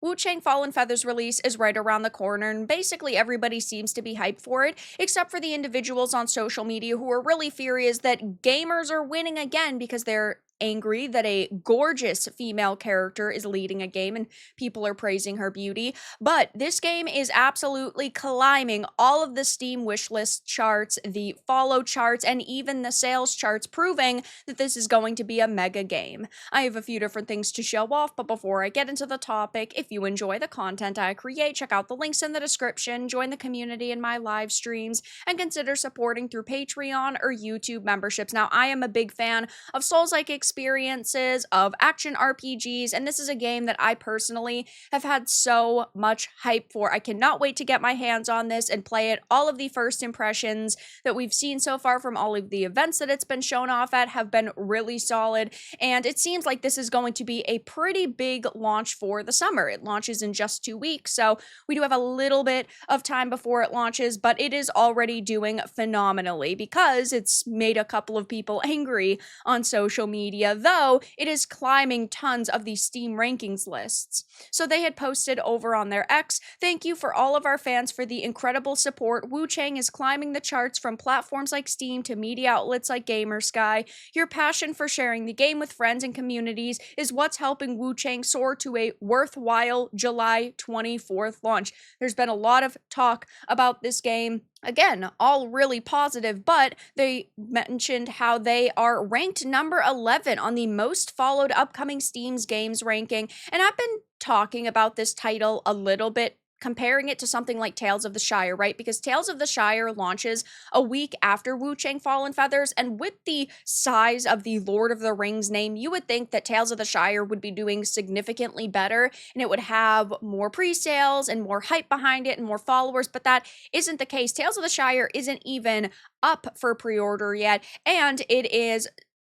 Wuchang Fallen Feathers release is right around the corner, and basically everybody seems to be hyped for it, except for the individuals on social media who are really furious that gamers are winning again because they're angry that a gorgeous female character is leading a game and people are praising her beauty. But this game is absolutely climbing all of the Steam wishlist charts, the follow charts, and even the sales charts, proving that this is going to be a mega game. I have a few different things to show off, but before I get into the topic, if you enjoy the content I create, check out the links in the description, join the community in my live streams, and consider supporting through Patreon or YouTube memberships. Now, I am a big fan of Souls-like experiences, of action RPGs, and this is a game that I personally have had so much hype for. I cannot wait to get my hands on this and play it. All of the first impressions that we've seen so far from all of the events that it's been shown off at have been really solid, and it seems like this is going to be a pretty big launch for the summer. It launches in just 2 weeks, so we do have a little bit of time before it launches, but it is already doing phenomenally because it's made a couple of people angry on social media, though it is climbing tons of the Steam rankings lists. So they had posted over on their X, "Thank you for all of our fans for the incredible support. Wuchang is climbing the charts from platforms like Steam to media outlets like Gamersky. Your passion for sharing the game with friends and communities is what's helping Wuchang soar to a worthwhile July 24th launch." There's been a lot of talk about this game. Again, all really positive, but they mentioned how they are ranked number 11 on the most followed upcoming Steam's games ranking. And I've been talking about this title a little bit, comparing it to something like Tales of the Shire, right? Because Tales of the Shire launches a week after Wuchang Fallen Feathers, and with the size of the Lord of the Rings name, you would think that Tales of the Shire would be doing significantly better, and it would have more pre-sales and more hype behind it and more followers, but that isn't the case. Tales of the Shire isn't even up for pre-order yet, and it is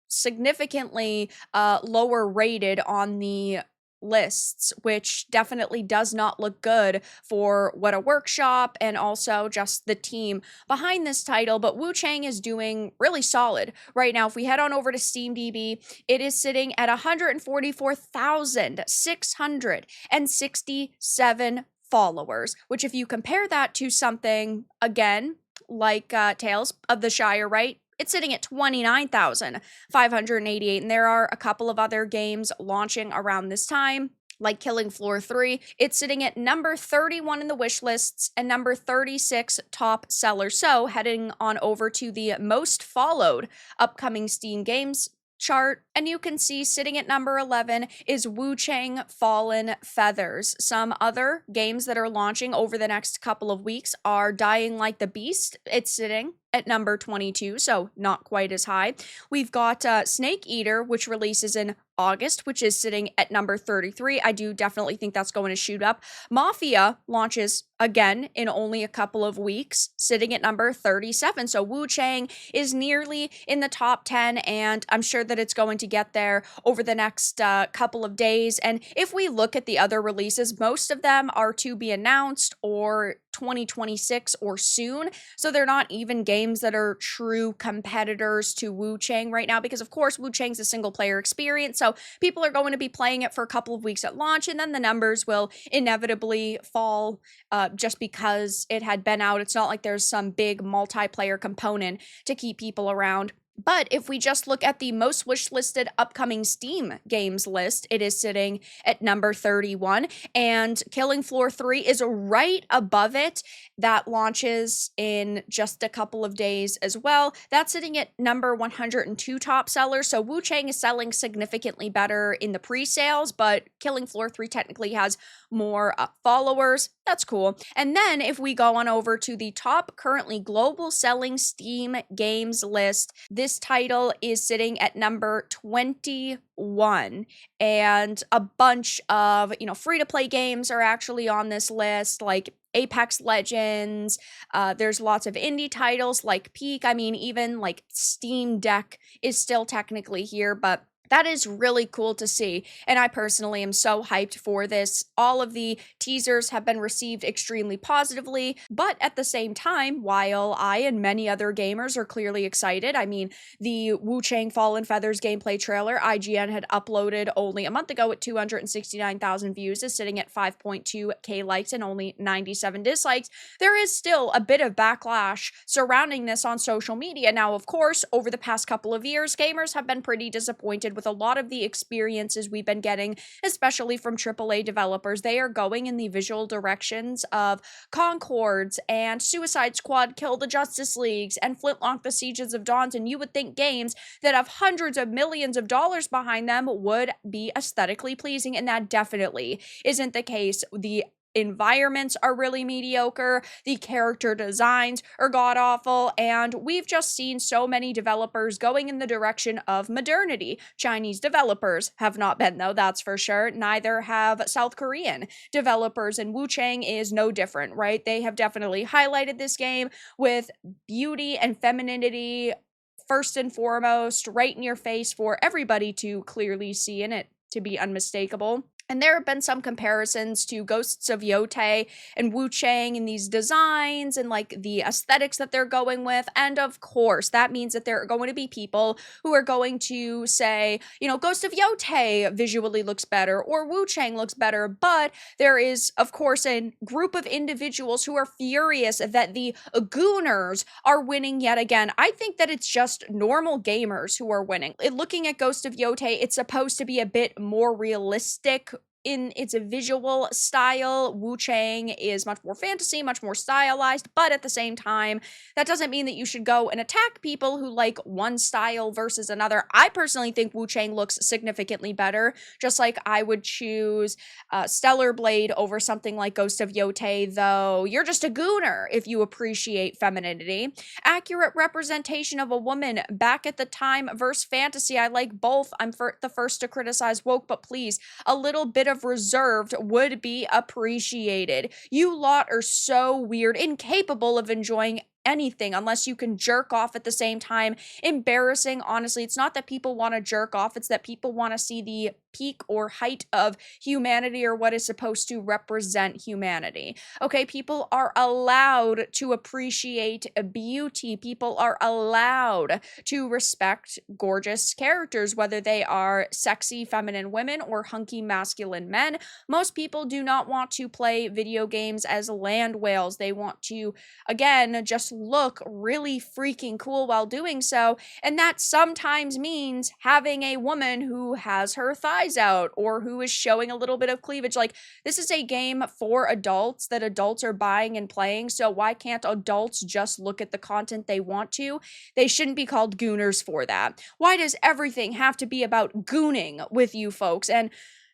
significantly lower rated on the lists, which definitely does not look good for what a workshop and also just the team behind this title. But Wuchang is doing really solid right now. If we head on over to SteamDB, it is sitting at 144,667 followers, which if you compare that to something, again, like Tales of the Shire, right? It's sitting at 29,588, and there are a couple of other games launching around this time, like Killing Floor 3. It's sitting at number 31 in the wish lists and number 36 top seller. So heading on over to the most followed upcoming Steam games chart, and you can see sitting at number 11 is Wuchang Fallen Feathers. Some other games that are launching over the next couple of weeks are Dying Like the Beast. It's sitting at number 22, so not quite as high. We've got Snake Eater, which releases in August, which is sitting at number 33. I do definitely think that's going to shoot up. Mafia launches again in only a couple of weeks, sitting at number 37. So Wuchang is nearly in the top 10, and I'm sure that it's going to get there over the next couple of days. And if we look at the other releases, most of them are to be announced or 2026 or soon. So they're not even games that are true competitors to Wuchang right now, because of course Wuchang's a single player experience. So people are going to be playing it for a couple of weeks at launch, and then the numbers will inevitably fall just because it had been out. It's not like there's some big multiplayer component to keep people around. But if we just look at the most wishlisted upcoming Steam games list, it is sitting at number 31, and Killing Floor 3 is right above it. That launches in just a couple of days as well. That's sitting at number 102 top seller, so Wuchang is selling significantly better in the pre-sales, but Killing Floor 3 technically has more followers. That's cool. And then if we go on over to the top currently global selling Steam games list, this title is sitting at number 21, and a bunch of, free-to-play games are actually on this list, like Apex Legends. There's lots of indie titles like Peak. I mean, even like Steam Deck is still technically here, but That is really cool to see, and I personally am so hyped for this. All of the teasers have been received extremely positively, but at the same time, while I and many other gamers are clearly excited, I mean, the Wuchang Fallen Feathers gameplay trailer IGN had uploaded only a month ago with 269,000 views, is sitting at 5.2k likes and only 97 dislikes. There is still a bit of backlash surrounding this on social media. Now, of course, over the past couple of years, gamers have been pretty disappointed with a lot of the experiences we've been getting, especially from AAA developers. They are going in the visual directions of Concords and Suicide Squad Kill the Justice Leagues and Flintlock the Sieges of Dawns, and you would think games that have hundreds of millions of dollars behind them would be aesthetically pleasing, and that definitely isn't the case. The environments are really mediocre, the character designs are god-awful, and we've just seen so many developers going in the direction of modernity. Chinese developers have not been, though, that's for sure. Neither have South Korean developers, and Wuchang is no different, right? They have definitely highlighted this game with beauty and femininity first and foremost, right in your face for everybody to clearly see in it, to be unmistakable. And there have been some comparisons to Ghosts of Yotei and Wuchang in these designs and like the aesthetics that they're going with. And of course, that means that there are going to be people who are going to say, you know, Ghost of Yotei visually looks better or Wuchang looks better. But there is, of course, a group of individuals who are furious that the Gooners are winning yet again. I think that it's just normal gamers who are winning. Looking at Ghost of Yotei, it's supposed to be a bit more realistic in its visual style. Wuchang is much more fantasy, much more stylized, but at the same time, that doesn't mean that you should go and attack people who like one style versus another. I personally think Wuchang looks significantly better, just like I would choose Stellar Blade over something like Ghost of Yotei, though you're just a gooner if you appreciate femininity. Accurate representation of a woman back at the time versus fantasy, I like both. I'm the first to criticize woke, but please, a little bit of reserved would be appreciated. You lot are so weird, incapable of enjoying anything unless you can jerk off at the same time. Embarrassing, honestly. It's not that people want to jerk off, it's that people want to see the peak or height of humanity or what is supposed to represent humanity. Okay, people are allowed to appreciate beauty. People are allowed to respect gorgeous characters, whether they are sexy feminine women or hunky masculine men. Most people do not want to play video games as land whales. They want to, again, just look really freaking cool while doing so, and that sometimes means having a woman who has her thighs out or who is showing a little bit of cleavage. Like, this is a game for adults that adults are buying and playing, so why can't adults just look at the content they want to? They shouldn't be called gooners for that. Why does everything have to be about gooning with you folks? And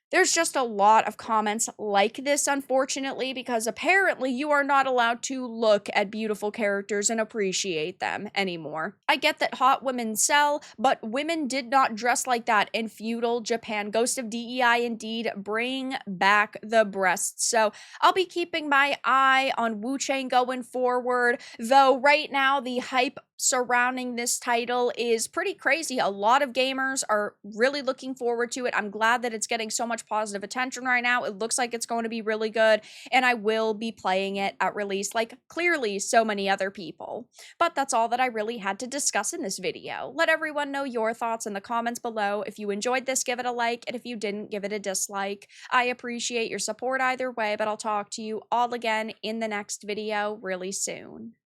there's just a lot of comments like this, unfortunately, because apparently you are not allowed to look at beautiful characters and appreciate them anymore. I get that hot women sell, but women did not dress like that in feudal Japan. Ghost of DEI indeed bring back the breasts. So I'll be keeping my eye on Wuchang going forward, though right now the hype surrounding this title is pretty crazy. A lot of gamers are really looking forward to it. I'm glad that it's getting so much positive attention right now. It looks like it's going to be really good, and I will be playing it at release, like clearly so many other people. But that's all that I really had to discuss in this video. Let everyone know your thoughts in the comments below. If you enjoyed this, give it a like, and if you didn't, give it a dislike. I appreciate your support either way, but I'll talk to you all again in the next video really soon.